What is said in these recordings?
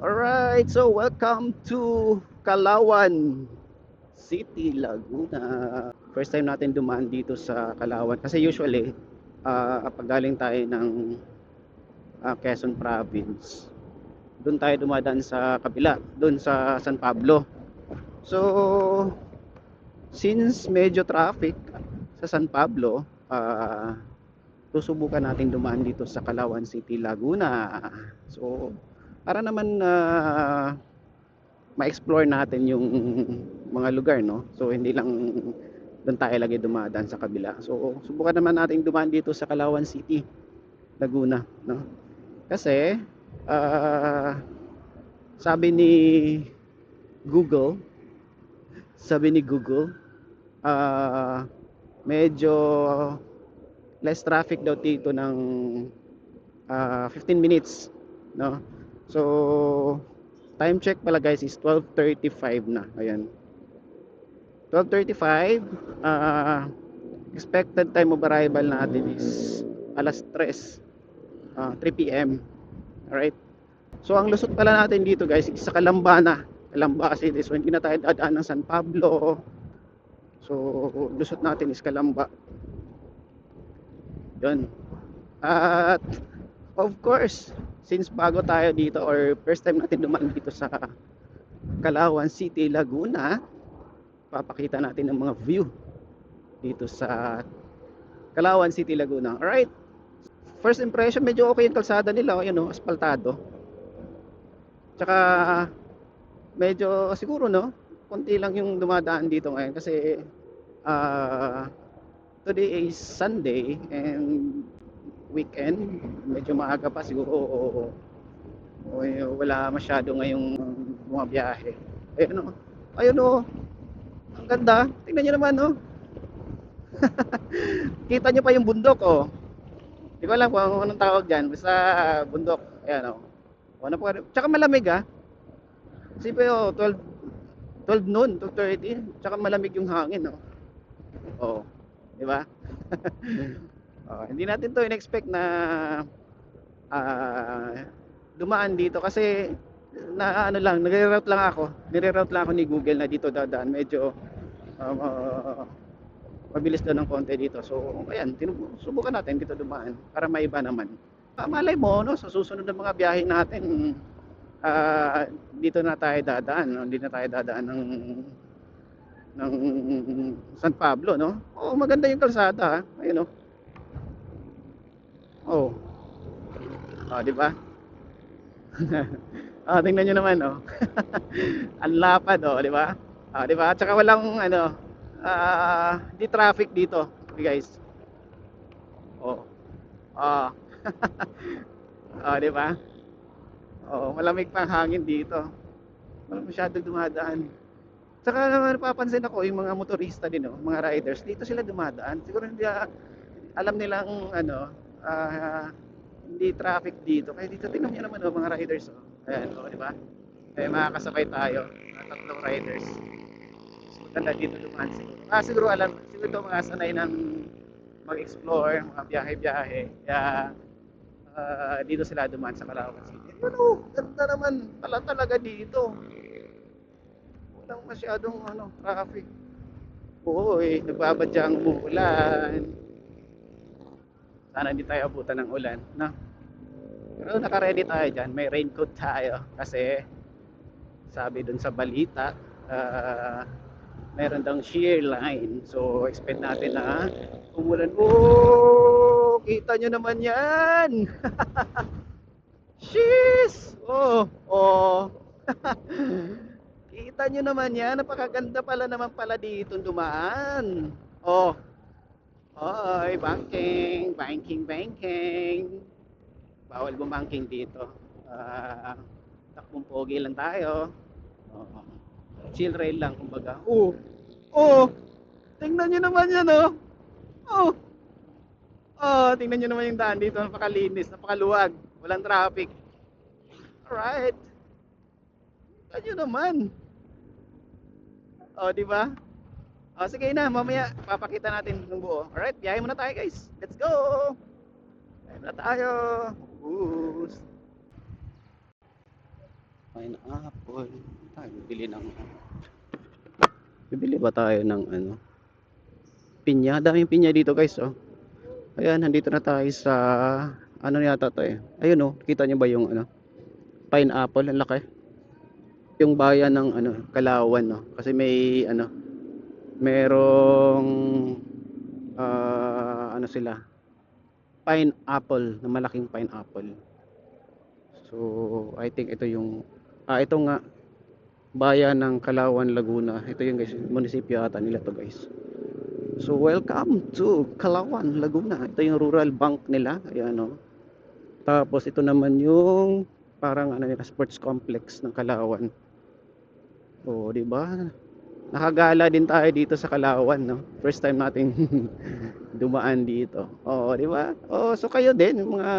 Alright, so welcome to Calauan City, Laguna. First time natin dumaan dito sa Calauan kasi usually pag galing tayo ng Quezon Province, doon tayo dumadaan sa kabila, doon sa San Pablo. So, since medyo traffic sa San Pablo, susubukan natin dumaan dito sa Calauan City, Laguna. So, para naman ma-explore natin yung mga lugar, no? So hindi lang doon tayo lagi dumadaan sa kabila. So subukan naman natin dumaan dito sa Calauan City, Laguna, no? Kasi ah, sabi ni Google, sabi ni Google, ah, medyo less traffic daw dito ng 15 minutes, no? So time check pala guys is 12:35 na. Ayan. 12:35, expected time of arrival natin is alas 3, 3 p.m. Alright? So ang lusot pala natin dito guys is sa Calamba na. Calamba City. So hindi na tayo dadaan ng San Pablo. So lusot natin is Calamba. Yun. At of course, since bago tayo dito or first time natin dumaan dito sa Calauan City, Laguna, papakita natin ng mga view dito sa Calauan City, Laguna. Alright? First impression, medyo okay yung kalsada nila, yun, no, aspaltado. Tsaka medyo siguro, no, konti lang yung dumadaan dito ngayon kasi uh, today is Sunday and weekend. Medyo maaga pa siguro o wala masyado ngayong mga biyahe. Ayun, no. Ayun, no. Ang ganda. Tingnan nyo naman, no. Kita nyo pa yung bundok, oh. Hindi ko alam kung anong tawag dyan. Basta bundok. Ayan, oh. O, ano pa, tsaka malamig, ah. Kasi pa yun, 12 noon, 12:30. Tsaka malamig yung hangin, no? Oh, di ba? Oh, hindi natin to in-expect na ah, dumaan dito kasi na ano lang, nire-route lang ako ni Google na dito dadaan. Medyo uh, mabilis daw ng konti dito. So, ayan, subukan natin dito dumaan para maiba naman. Malay mo, no, sa susunod na mga biyahe natin, dito na tayo dadaan, no? Hindi na tayo dadaan ng San Pablo, no? Oo, maganda yung kalsada, ha? Ayun, no? Oh, oh, di ba? Oh, tingnan niyo naman, oh. Ang lapad, oh, di ba? Ah, di ba? Tsaka walang ano, di traffic dito, guys. Oh. Ah. Oh, di ba? Oh, malamig pa ang hangin dito. Wala masyadong dumadaan. Saka naman napapansin ako yung mga motorista din, oh, mga riders, dito sila dumadaan. Siguro hindi alam nilang ano, hindi traffic dito. Kaya dito tingnan niyo naman, oh, mga riders, oh. Ayan, oh, di ba? Kaya makakasabay tayo, mga tatlong riders. Mas maganda dito dumaan siguro. Siguro alam, siguro ito mga sanay ng mag-explore, mga biyahe-biyahe. Kaya dito sila dumaan sa Calauan City. Ano, ganda naman pala talaga dito. Walang masyadong ano, traffic. Oo, eh, nagbabadya ang umuulan. Sana hindi tayo abutan ng ulan, no? Pero naka-ready tayo dyan. May raincoat tayo kasi sabi dun sa balita, meron daw shear line. So, expect natin na umulan. Oh, kita nyo naman yan. Sheesh! Oh, oh. Kita nyo naman yan. Napakaganda pala naman pala dito dumaan. Oh, oy, banking, banking, banking. Bawal bumangking dito. Takbong pogi lang tayo. Oh, chill rail lang kumbaga. Oh, oh, tingnan nyo naman yan, oh. Oh, oh, tingnan nyo naman yung daan dito. Napakalinis, napakaluwag. Walang traffic. Alright. Tingnan nyo naman. Oh, di ba? Oh, sige na, mamaya papakita natin ng buo. Alright, biyahe muna tayo guys. Let's go! Biyahe muna tayo. Boost. Pineapple. Tayo, bibili ba tayo ng ano? Pinya. Daming pinya dito guys, oh. Ayan, nandito na tayo sa ano yata to eh. Ayun oh, kita niyo ba yung ano? Pineapple, ang laki. Yung bayan ng ano, Kalawan, no. Kasi may ano, merong ano sila, pineapple, na malaking pineapple. So, I think ito yung ito nga bayan ng Kalawan, Laguna. Ito yung guys, munisipyo ata nila to guys. So, welcome to Kalawan, Laguna. Ito yung rural bank nila. Ayan oh. Tapos ito naman yung parang ano nila, sports complex ng Kalawan. Oh, di ba? Nakagala din tayo dito sa Kalawan, no? First time nating dumaan dito. Oo, di ba? Oh, so kayo din, mga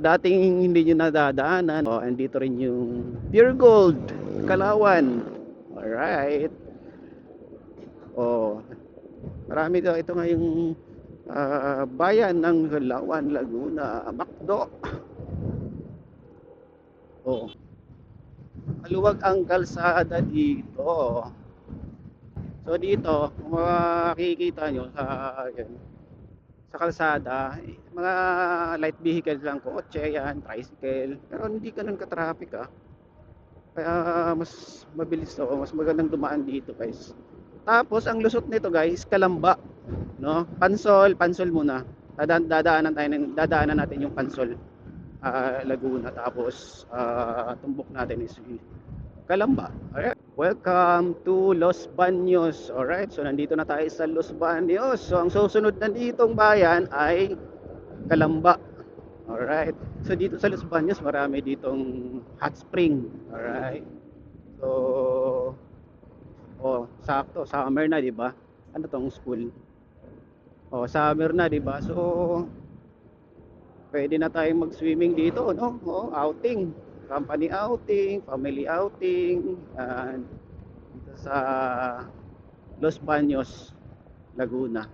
dating hindi nyo nadadaanan. Oh, and dito rin yung Pure Gold, Kalawan. Alright. Oh, marami daw. Ito nga yung bayan ng Kalawan, Laguna, Macdo. Oh, maluwag ang kalsada dito. So dito, kung makikita nyo sa yan, sa kalsada, mga light vehicles lang, kotse yan, tricycle, pero hindi ganun ka-traffic ah. Kaya mas mabilis to, mas magandang dumaan dito guys. Tapos ang lusot nito guys, Kalamba, no? Pansol muna. Dadaanan natin yung Pansol, Laguna, tapos tumbok natin is Kalamba. Alright. Welcome to Los Baños. Alright, so nandito na tayo sa Los Baños. So ang susunod na ditong bayan ay Kalamba. Alright. So dito sa Los Baños, marami ditong hot spring. Alright. So, sakto, summer na, 'di ba? Ano tong school? Summer na, 'di ba? So, pwede na tayong mag-swimming dito, no? Outing. Company outing, family outing, and dito sa Los Baños, Laguna.